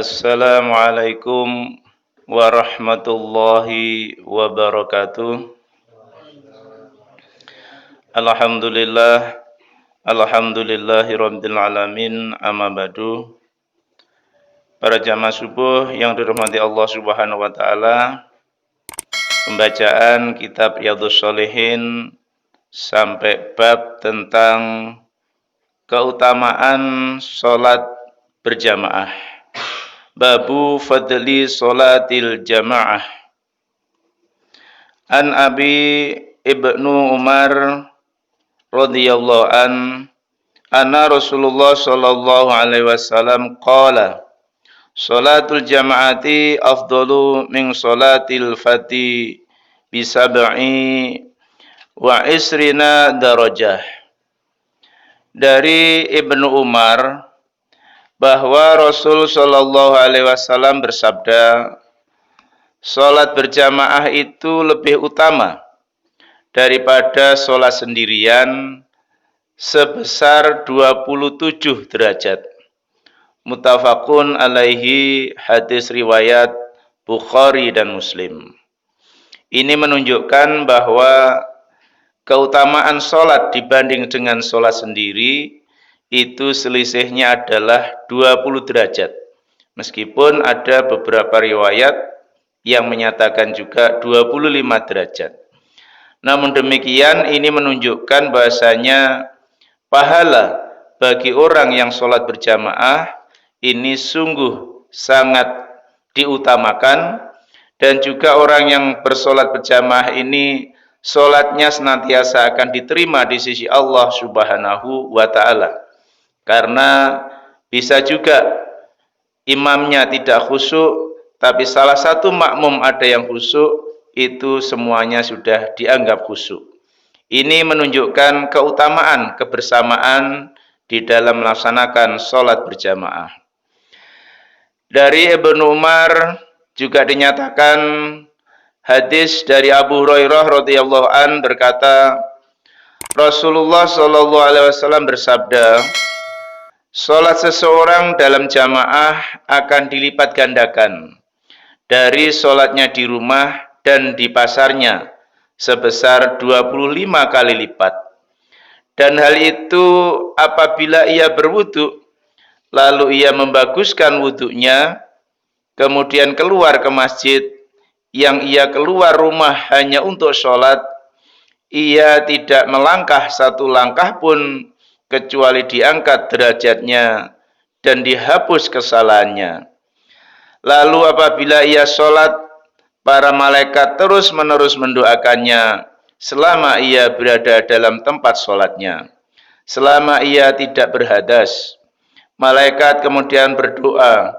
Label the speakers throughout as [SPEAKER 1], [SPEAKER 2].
[SPEAKER 1] Assalamualaikum warahmatullahi wabarakatuh. Alhamdulillah, alhamdulillahirabbil alamin. Amma ba'du. Para jamaah subuh yang dirahmati Allah Subhanahu wa taala, pembacaan kitab Riyadhus Shalihin sampai bab tentang keutamaan salat berjamaah. Babu fadli salatil jamaah. An Abi Ibnu Umar radhiyallahu anna Rasulullah sallallahu alaihi wasallam qala salatul jamaati afdalu min salatil fati bi sab'i wa isrina darajah. Dari Ibnu Umar bahwa Rasul sallallahu alaihi wasallam bersabda, salat berjamaah itu lebih utama daripada salat sendirian sebesar 27 derajat. Muttafaqun alaihi, hadis riwayat Bukhari dan Muslim. Ini menunjukkan bahwa keutamaan salat dibanding dengan salat sendiri itu selisihnya adalah 20 derajat. Meskipun ada beberapa riwayat yang menyatakan juga 25 derajat. Namun demikian ini menunjukkan bahasanya pahala bagi orang yang sholat berjamaah ini sungguh sangat diutamakan, dan juga orang yang bersolat berjamaah ini sholatnya senantiasa akan diterima di sisi Allah Subhanahu wa ta'ala. Karena bisa juga imamnya tidak khusyuk, tapi salah satu makmum ada yang khusyuk, itu semuanya sudah dianggap khusyuk. Ini menunjukkan keutamaan kebersamaan di dalam melaksanakan sholat berjamaah. Dari Ibnu Umar juga dinyatakan hadis dari Abu Hurairah radhiyallahu an berkata, Rasulullah sallallahu alaihi wasallam bersabda, salat seseorang dalam jamaah akan dilipat gandakan dari salatnya di rumah dan di pasarnya sebesar 25 kali lipat. Dan hal itu apabila ia berwudu, lalu ia membaguskan wudunya, kemudian keluar ke masjid, yang ia keluar rumah hanya untuk sholat, ia tidak melangkah satu langkah pun kecuali diangkat derajatnya dan dihapus kesalahannya. Lalu apabila ia sholat, para malaikat terus-menerus mendoakannya selama ia berada dalam tempat sholatnya, selama ia tidak berhadas. Malaikat kemudian berdoa,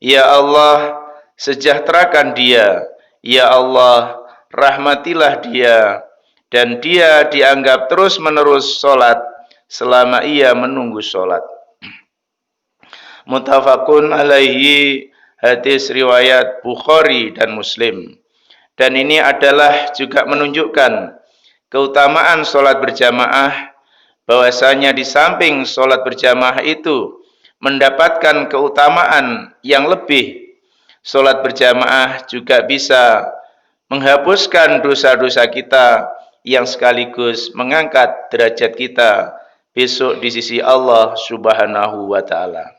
[SPEAKER 1] ya Allah, sejahterakan dia, ya Allah, rahmatilah dia, dan dia dianggap terus-menerus sholat selama ia menunggu sholat. Muttafaqun alaihi, hadis riwayat Bukhari dan Muslim. Dan ini adalah juga menunjukkan keutamaan sholat berjamaah, bahwasanya di samping sholat berjamaah itu mendapatkan keutamaan yang lebih, sholat berjamaah juga bisa menghapuskan dosa-dosa kita yang sekaligus mengangkat derajat kita besok di sisi Allah Subhanahu wa ta'ala.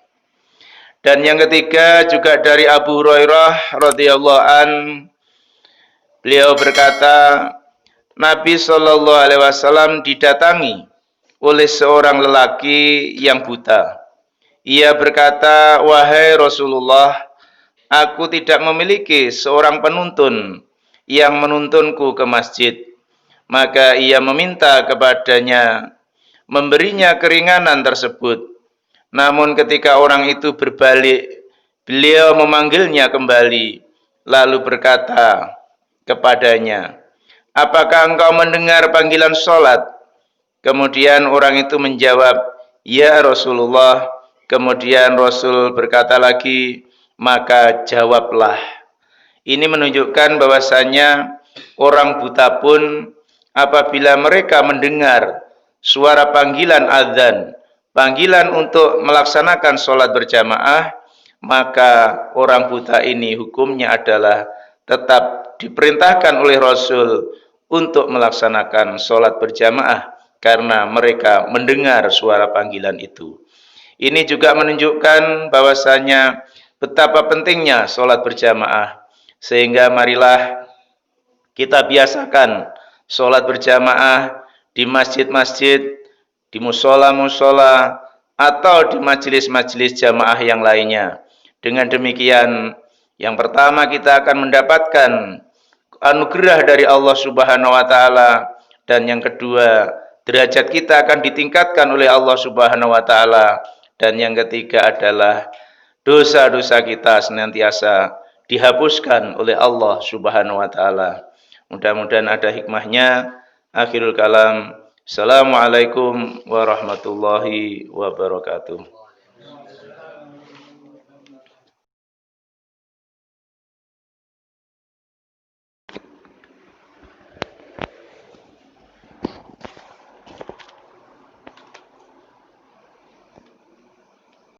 [SPEAKER 1] Dan yang ketiga juga dari Abu Hurairah radhiyallahu an, beliau berkata, Nabi sallallahu alaihi wasallam didatangi oleh seorang lelaki yang buta. Ia berkata, wahai Rasulullah, aku tidak memiliki seorang penuntun yang menuntunku ke masjid. Maka ia meminta kepadanya memberinya keringanan tersebut. Namun ketika orang itu berbalik, beliau memanggilnya kembali, lalu berkata kepadanya, apakah engkau mendengar panggilan sholat? Kemudian orang itu menjawab, ya Rasulullah. Kemudian Rasul berkata lagi, maka jawablah. Ini menunjukkan bahwasanya orang buta pun apabila mereka mendengar suara panggilan azan, panggilan untuk melaksanakan sholat berjamaah, maka orang buta ini hukumnya adalah tetap diperintahkan oleh Rasul untuk melaksanakan sholat berjamaah karena mereka mendengar suara panggilan itu. Ini juga menunjukkan bahwasanya betapa pentingnya sholat berjamaah, sehingga marilah kita biasakan sholat berjamaah di masjid-masjid, di musola-musola, atau di majelis-majelis jamaah yang lainnya. Dengan demikian, yang pertama kita akan mendapatkan anugerah dari Allah Subhanahu wa taala, dan yang kedua, derajat kita akan ditingkatkan oleh Allah Subhanahu wa taala, dan yang ketiga adalah dosa-dosa kita senantiasa dihapuskan oleh Allah Subhanahu wa taala. Mudah-mudahan ada hikmahnya. Akhirul kalam. Assalamualaikum warahmatullahi wabarakatuh.